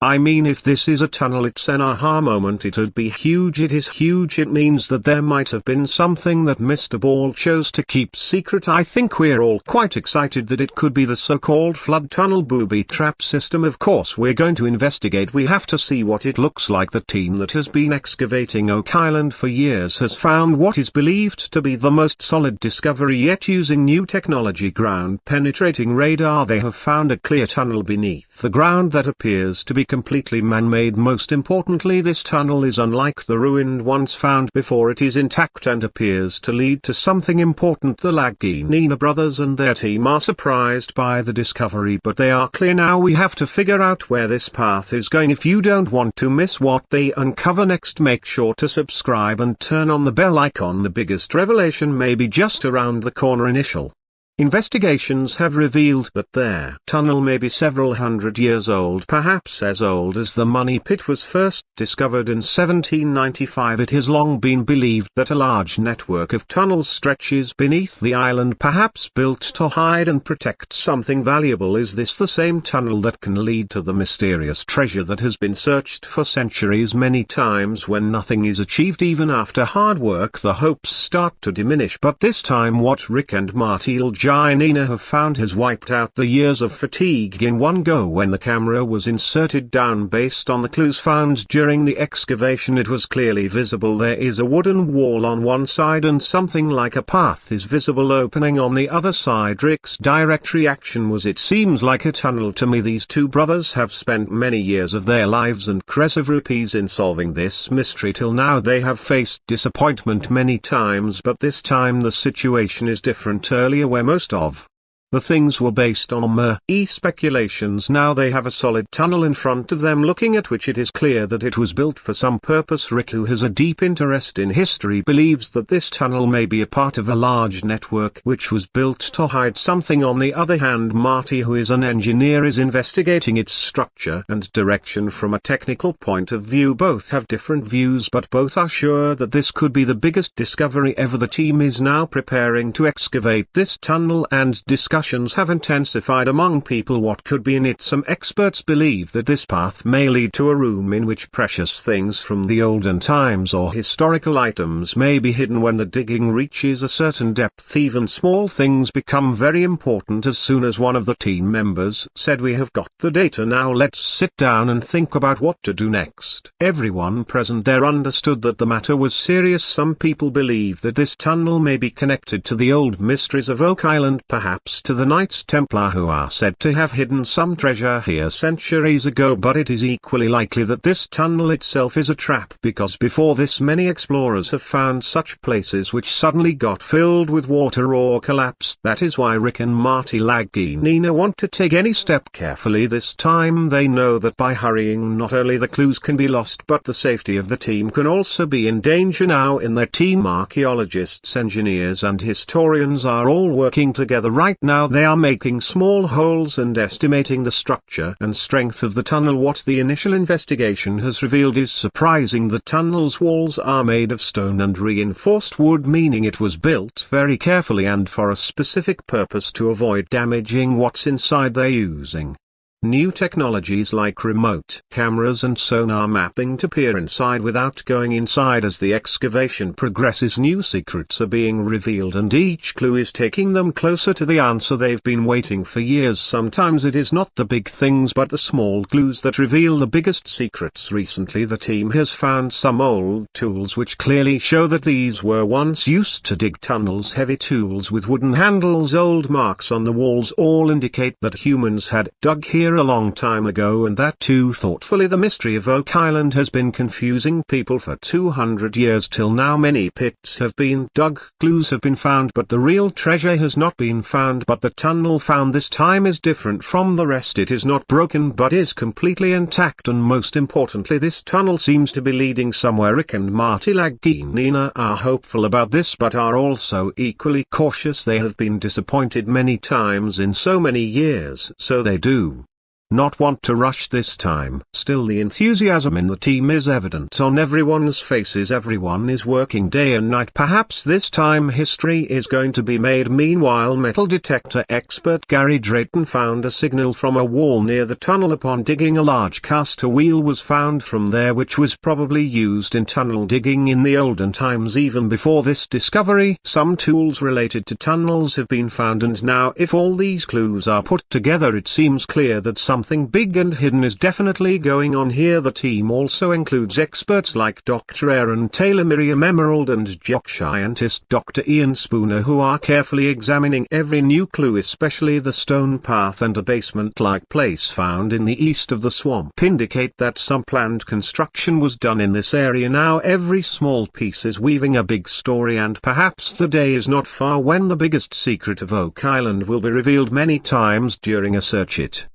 I mean, if this is a tunnel, it's an aha moment. It'd be huge. It is huge. It means that there might have been something that Mr. Ball chose to keep secret. I think we're all quite excited that it could be the so-called flood tunnel booby trap system. Of course we're going to investigate. We have to see what it looks like. The team that has been excavating Oak Island for years has found what is believed to be the most solid discovery yet. Using new technology, ground-penetrating radar, they have found a clear tunnel beneath the ground that appears to be completely man-made. Most importantly, this tunnel is unlike the ruined ones found before. It is intact and appears to lead to something important. The Laginina brothers and their team are surprised by the discovery, but they are clear now. We have to figure out where this path is going. If you don't want to miss what they uncover next, make sure to subscribe and turn on the bell icon. The biggest revelation may be just around the corner. Initial investigations have revealed that their tunnel may be several hundred years old, perhaps as old as the Money Pit was first discovered in 1795. It has long been believed that a large network of tunnels stretches beneath the island, perhaps built to hide and protect something valuable. Is this the same tunnel that can lead to the mysterious treasure that has been searched for centuries? Many times when nothing is achieved, even after hard work, the hopes start to diminish. But this time what Rick and Marty Laginina have found has wiped out the years of fatigue in one go. When the camera was inserted down based on the clues found during the excavation, it was clearly visible. There is a wooden wall on one side and something like a path is visible opening on the other side. Rick's direct reaction was, "It seems like a tunnel to me." These two brothers have spent many years of their lives and crores of rupees in solving this mystery. Till now they have faced disappointment many times, but this time the situation is different. Earlier, where most of the things were based on mere speculations, now they have a solid tunnel in front of them, looking at which it is clear that it was built for some purpose. Rick, who has a deep interest in history, believes that this tunnel may be a part of a large network which was built to hide something. On the other hand, Marty, who is an engineer, is investigating its structure and direction from a technical point of view. Both have different views, but both are sure that this could be the biggest discovery ever. The team is now preparing to excavate this tunnel, and discussions have intensified among people what could be in it. Some experts believe that this path may lead to a room in which precious things from the olden times or historical items may be hidden. When the digging reaches a certain depth, even small things become very important. As soon as one of the team members said, "We have got the data, now let's sit down and think about what to do next," everyone present there understood that the matter was serious. Some people believe that this tunnel may be connected to the old mysteries of Oak Island, perhaps to the Knights Templar, who are said to have hidden some treasure here centuries ago. But it is equally likely that this tunnel itself is a trap, because before this many explorers have found such places which suddenly got filled with water or collapsed. That is why Rick and Marty Laginina want to take any step carefully. This time they know that by hurrying, not only the clues can be lost, but the safety of the team can also be in danger. Now in their team, archaeologists, engineers and historians are all working together right now. They are making small holes and estimating the structure and strength of the tunnel. What the initial investigation has revealed is surprising. The tunnel's walls are made of stone and reinforced wood, meaning it was built very carefully and for a specific purpose to avoid damaging what's inside. They're using new technologies like remote cameras and sonar mapping to peer inside without going inside. As the excavation progresses, new secrets are being revealed, and each clue is taking them closer to the answer they've been waiting for years. Sometimes it is not the big things but the small clues that reveal the biggest secrets. Recently the team has found some old tools which clearly show that these were once used to dig tunnels. Heavy tools with wooden handles, old marks on the walls, all indicate that humans had dug here a long time ago, and that too thoughtfully. The mystery of Oak Island has been confusing people for 200 years. Till now many pits have been dug, clues have been found, but the real treasure has not been found. But the tunnel found this time is different from the rest. It is not broken but is completely intact, and most importantly, this tunnel seems to be leading somewhere. Rick and Marty Laginina are hopeful about this but are also equally cautious. They have been disappointed many times in so many years, so they do not want to rush this time. Still, the enthusiasm in the team is evident on everyone's faces. Everyone is working day and night. Perhaps this time history is going to be made. Meanwhile, metal detector expert Gary Drayton found a signal from a wall near the tunnel. Upon digging, a large caster wheel was found from there, which was probably used in tunnel digging in the olden times. Even before this discovery, some tools related to tunnels have been found, and now if all these clues are put together, it seems clear that something big and hidden is definitely going on here. The team also includes experts like Dr. Aaron Taylor, Miriam Emerald, and jock scientist Dr. Ian Spooner, who are carefully examining every new clue, especially the stone path and a basement-like place found in the east of the swamp indicate that some planned construction was done in this area. Now every small piece is weaving a big story, and perhaps the day is not far when the biggest secret of Oak Island will be revealed. Many times during a search it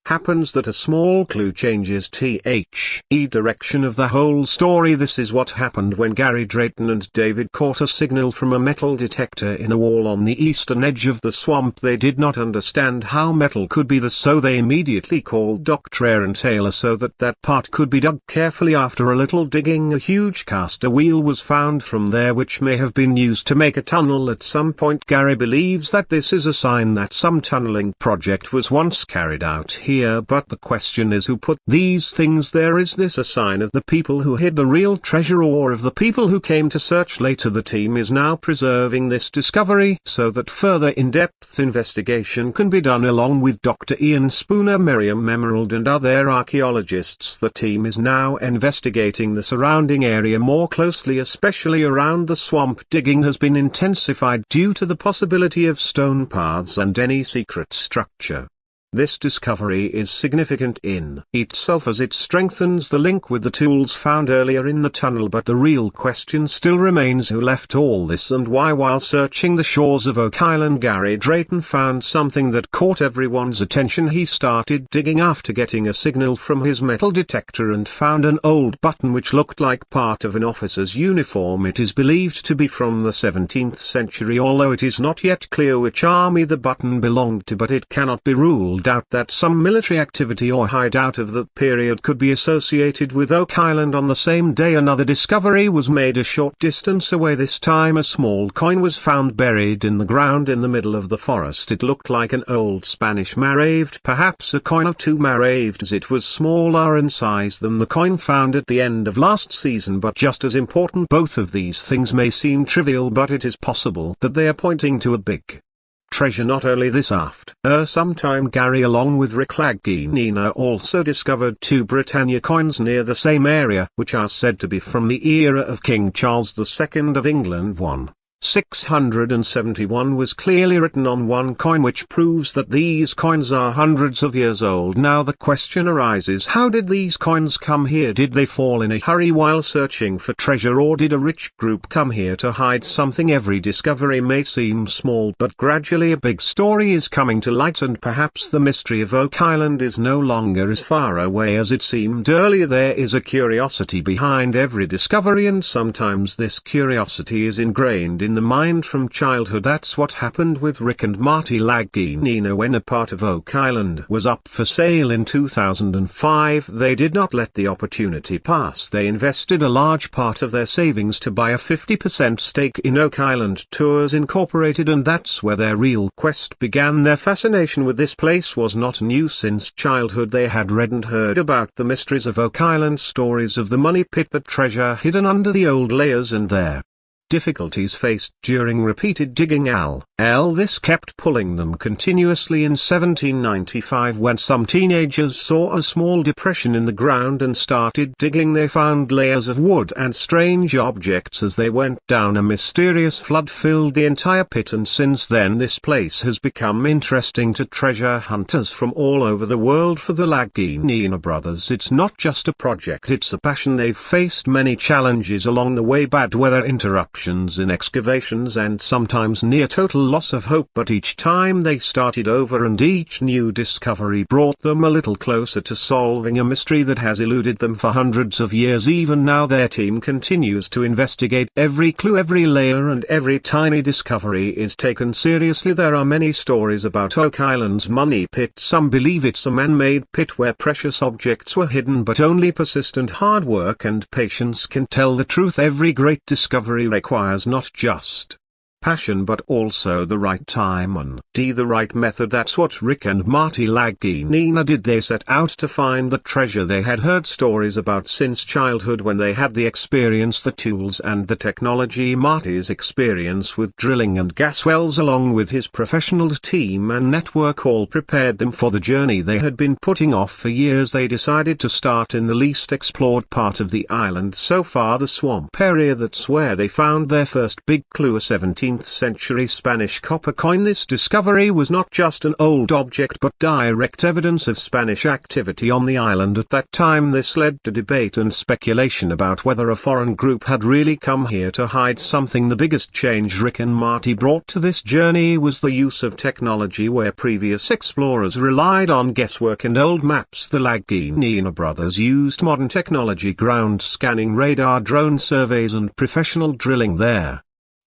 happens that a small clue changes the direction of the whole story. This is what happened when Gary Drayton and David caught a signal from a metal detector in a wall on the eastern edge of the swamp. They did not understand how metal could be so they immediately called Dr. Aaron Taylor so that part could be dug carefully. After a little digging, a huge caster wheel was found from there, which may have been used to make a tunnel at some point. Gary believes that this is a sign that some tunneling project was once carried out here, but the question is, who put these things there? Is this a sign of the people who hid the real treasure, or of the people who came to search later? The team is now preserving this discovery so that further in-depth investigation can be done along with Dr. Ian Spooner, Miriam Emerald, and other archaeologists. The team is now investigating the surrounding area more closely, especially around the swamp. Digging has been intensified due to the possibility of stone paths and any secret structure. This discovery is significant in itself as it strengthens the link with the tools found earlier in the tunnel, but the real question still remains: who left all this and why? While searching the shores of Oak Island, Gary Drayton found something that caught everyone's attention. He started digging after getting a signal from his metal detector and found an old button which looked like part of an officer's uniform. It is believed to be from the 17th century, although it is not yet clear which army the button belonged to, but it cannot be ruled out that some military activity or hideout of that period could be associated with Oak Island. On the same day, another discovery was made a short distance away. This time a small coin was found buried in the ground in the middle of the forest. It looked like an old Spanish maraved, perhaps a coin of 2 maravedis. It was smaller in size than the coin found at the end of last season, but just as important. Both of these things may seem trivial, but it is possible that they are pointing to a big treasure. Not only this, after some time, Gary along with Rick Laginina also discovered 2 Britannia coins near the same area, which are said to be from the era of King Charles II of England. 671 was clearly written on one coin, which proves that these coins are hundreds of years old. Now the question arises, how did these coins come here? Did they fall in a hurry while searching for treasure, or did a rich group come here to hide something? Every discovery may seem small, but gradually a big story is coming to light, and perhaps the mystery of Oak Island is no longer as far away as it seemed earlier. There is a curiosity behind every discovery, and sometimes this curiosity is ingrained in the mind from childhood. That's what happened with Rick and Marty Laginina when a part of Oak Island was up for sale in 2005. They did not let the opportunity pass. They invested a large part of their savings to buy a 50% stake in Oak Island Tours Incorporated, and that's where their real quest began. Their fascination with this place was not new. Since childhood they had read and heard about the mysteries of Oak Island, stories of the money pit, the treasure hidden under the old layers, and their difficulties faced during repeated digging. This kept pulling them continuously. In 1795, when some teenagers saw a small depression in the ground and started digging, they found layers of wood and strange objects. As they went down, a mysterious flood filled the entire pit, and since then this place has become interesting to treasure hunters from all over the world. For the Laginina brothers, it's not just a project, it's a passion. They've faced many challenges along the way: bad weather interruptions, interruptions in excavations and sometimes near total loss of hope, but each time they started over and each new discovery brought them a little closer to solving a mystery that has eluded them for hundreds of years. Even now their team continues to investigate every clue, every layer, and every tiny discovery is taken seriously. There are many stories about Oak Island's money pit. Some believe it's a man-made pit where precious objects were hidden, but only persistent hard work and patience can tell the truth. Every great discovery requires not just passion but also the right time and the right method. That's what Rick and Marty Laginina did. They set out to find the treasure they had heard stories about since childhood. When they had the experience, the tools and the technology, Marty's experience with drilling and gas wells along with his professional team and network all prepared them for the journey they had been putting off for years. They decided to start in the least explored part of the island so far, the swamp area. That's where they found their first big clue, a 17th century Spanish copper coin. This discovery was not just an old object but direct evidence of Spanish activity on the island at that time. This led to debate and speculation about whether a foreign group had really come here to hide something. The biggest change Rick and Marty brought to this journey was the use of technology. Where previous explorers relied on guesswork and old maps, the Laginina brothers used modern technology, ground scanning, radar, drone surveys, and professional drilling. Their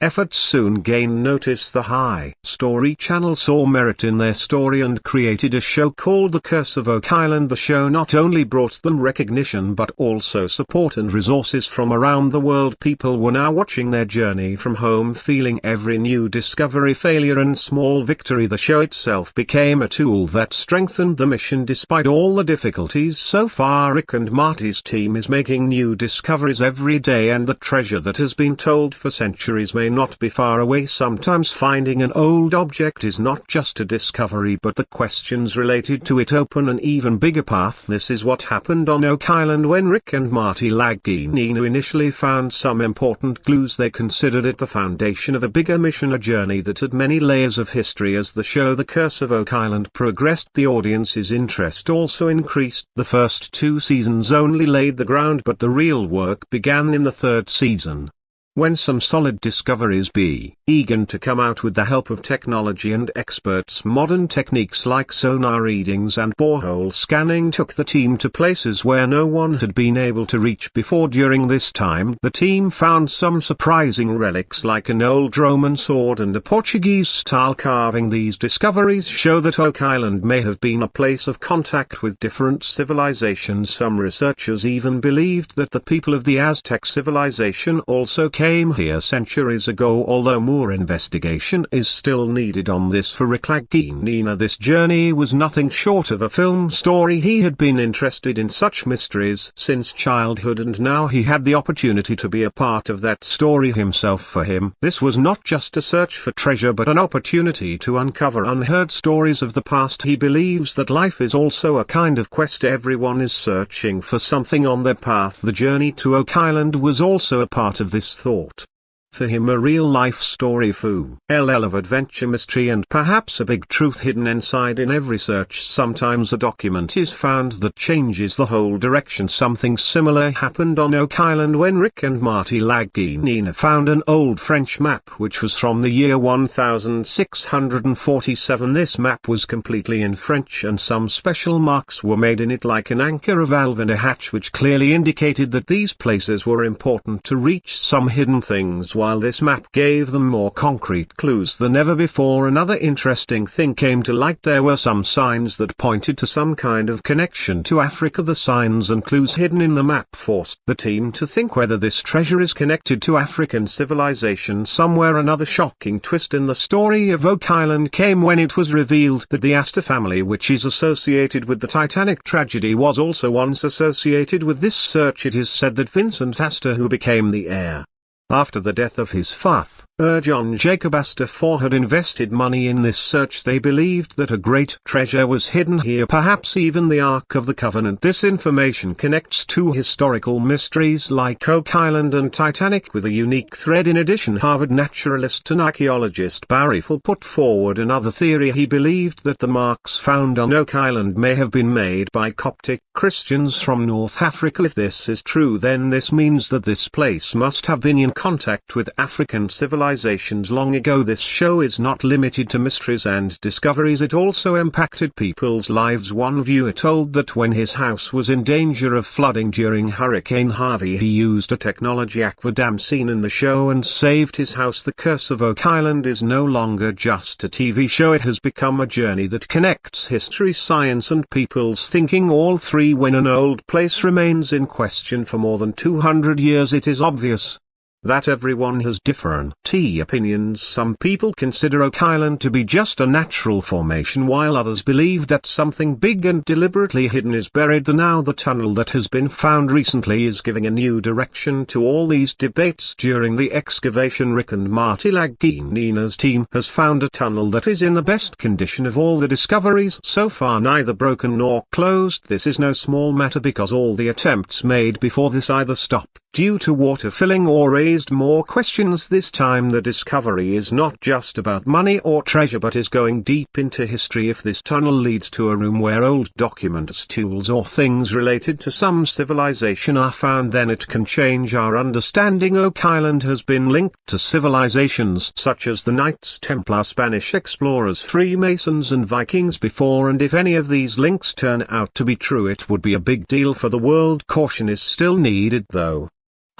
efforts soon gained notice. The High Story Channel saw merit in their story and created a show called The Curse of Oak Island. The show not only brought them recognition but also support and resources from around the world. People were now watching their journey from home, feeling every new discovery, failure, and small victory. The show itself became a tool that strengthened the mission despite all the difficulties. So far, Rick and Marty's team is making new discoveries every day, and the treasure that has been told for centuries may not be far away. Sometimes finding an old object is not just a discovery but the questions related to it open an even bigger path. This is what happened on Oak Island when Rick and Marty Laginina initially found some important clues. They considered it the foundation of a bigger mission, a journey that had many layers of history. As the show The Curse of Oak Island progressed, the audience's interest also increased. The first 2 seasons only laid the ground, but the real work began in the 3rd season, when some solid discoveries began to come out with the help of technology and experts. Modern techniques like sonar readings and borehole scanning took the team to places where no one had been able to reach before. During this time, the team found some surprising relics like an old Roman sword and a Portuguese-style carving. These discoveries show that Oak Island may have been a place of contact with different civilizations. Some researchers even believed that the people of the Aztec civilization also came here centuries ago, although more investigation is still needed on this. For Rick Laginina, this journey was nothing short of a film story. He had been interested in such mysteries since childhood, and now he had the opportunity to be a part of that story himself. For him, this was not just a search for treasure but an opportunity to uncover unheard stories of the past. He believes that life is also a kind of quest. Everyone is searching for something on their path. The journey to Oak Island was also a part of this thought. For him, a real-life story full of adventure, mystery, and perhaps a big truth hidden inside. In every search, sometimes a document is found that changes the whole direction. Something similar happened on Oak Island when Rick and Marty Laginina found an old French map which was from the year 1647. This map was completely in French, and some special marks were made in it like an anchor, a valve, and a hatch, which clearly indicated that these places were important to reach some hidden things. While this map gave them more concrete clues than ever before, another interesting thing came to light. There were some signs that pointed to some kind of connection to Africa. The signs and clues hidden in the map forced the team to think whether this treasure is connected to African civilization somewhere. Another shocking twist in the story of Oak Island came when it was revealed that the Astor family, which is associated with the Titanic tragedy, was also once associated with this search. It is said that Vincent Astor, who became the heir after the death of his father, John Jacob Astor IV, had invested money in this search. They believed that a great treasure was hidden here, perhaps even the Ark of the Covenant. This information connects two historical mysteries like Oak Island and Titanic with a unique thread. In addition, Harvard naturalist and archaeologist Barry Full put forward another theory. He believed that the marks found on Oak Island may have been made by Coptic Christians from North Africa. If this is true, then this means that this place must have been in contact with African civilizations long ago. This show is not limited to mysteries and discoveries, it also impacted people's lives. One viewer told that when his house was in danger of flooding during Hurricane Harvey, he used a technology aquadam seen in the show and saved his house. The Curse of Oak Island is no longer just a TV show, it has become a journey that connects history, science and people's thinking, all three. When an old place remains in question for more than 200 years, it is obvious that everyone has different opinions. Some people consider Oak Island to be just a natural formation, while others believe that something big and deliberately hidden is buried. The tunnel that has been found recently is giving a new direction to all these debates. During the excavation, Rick and Marty Laginina's team has found a tunnel that is in the best condition of all the discoveries so far, neither broken nor closed. This is no small matter because all the attempts made before this either stopped due to water filling or raised more questions. This time the discovery is not just about money or treasure but is going deep into history. If this tunnel leads to a room where old documents, tools or things related to some civilization are found, then it can change our understanding. Oak Island has been linked to civilizations such as the Knights Templar, Spanish explorers, Freemasons and Vikings before, and if any of these links turn out to be true, it would be a big deal for the world. Caution is still needed though.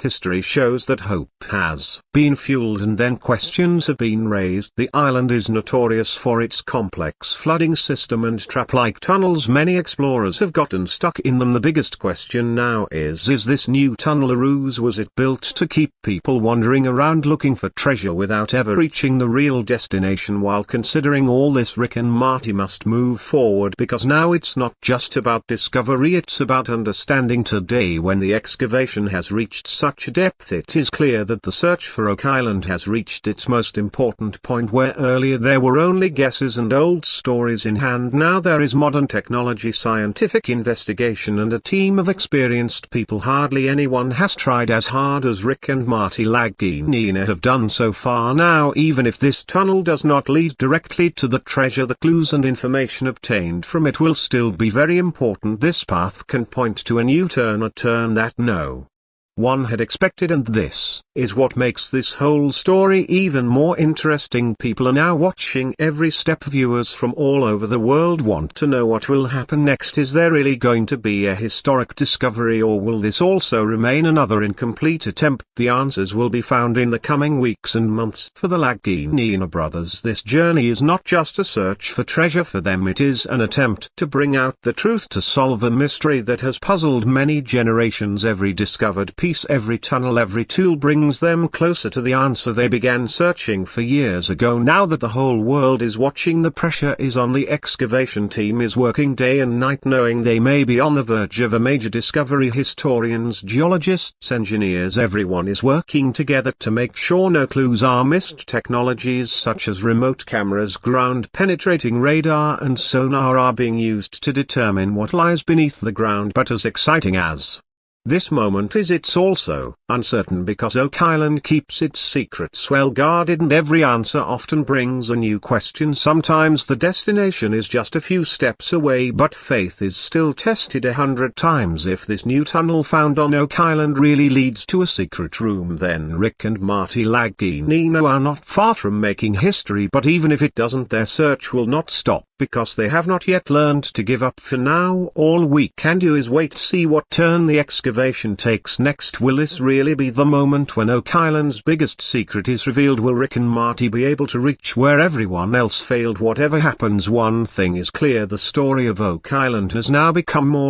History shows that hope has been fueled and then questions have been raised. The island is notorious for its complex flooding system and trap-like tunnels. Many explorers have gotten stuck in them. The biggest question now is this new tunnel a ruse? Was it built to keep people wandering around looking for treasure without ever reaching the real destination? While considering all this, Rick and Marty must move forward because now it's not just about discovery, it's about understanding. Today, when the excavation has reached such depth, it is clear that the search for Oak Island has reached its most important point. Where earlier there were only guesses and old stories in hand, now there is modern technology, scientific investigation and a team of experienced people. Hardly anyone has tried as hard as Rick and Marty Laginina have done so far. Now, even if this tunnel does not lead directly to the treasure, the clues and information obtained from it will still be very important. This path can point to a new turn, a turn that no one had expected, and this is what makes this whole story even more interesting. People are now watching every step. Viewers from all over the world want to know what will happen next. Is there really going to be a historic discovery, or will this also remain another incomplete attempt? The answers will be found in the coming weeks and months. For the Laginina brothers, this journey is not just a search for treasure. For them, it is an attempt to bring out the truth, to solve a mystery that has puzzled many generations. Every discovered piece, every tunnel, every tool brings them closer to the answer they began searching for years ago. Now that the whole world is watching, the pressure is on. The excavation team is working day and night, knowing they may be on the verge of a major discovery. Historians, geologists, engineers, everyone is working together to make sure no clues are missed. Technologies such as remote cameras, ground-penetrating radar and sonar are being used to determine what lies beneath the ground. But as exciting as this moment is, it's also uncertain because Oak Island keeps its secrets well guarded, and every answer often brings a new question. Sometimes the destination is just a few steps away, but faith is still tested 100 times. If this new tunnel found on Oak Island really leads to a secret room, then Rick and Marty Laginina are not far from making history. But even if it doesn't, their search will not stop because they have not yet learned to give up. For now, all we can do is wait to see what turn the excavation takes next. Will this really be the moment when Oak Island's biggest secret is revealed? Will Rick and Marty be able to reach where everyone else failed? Whatever happens, one thing is clear: the story of Oak Island has now become more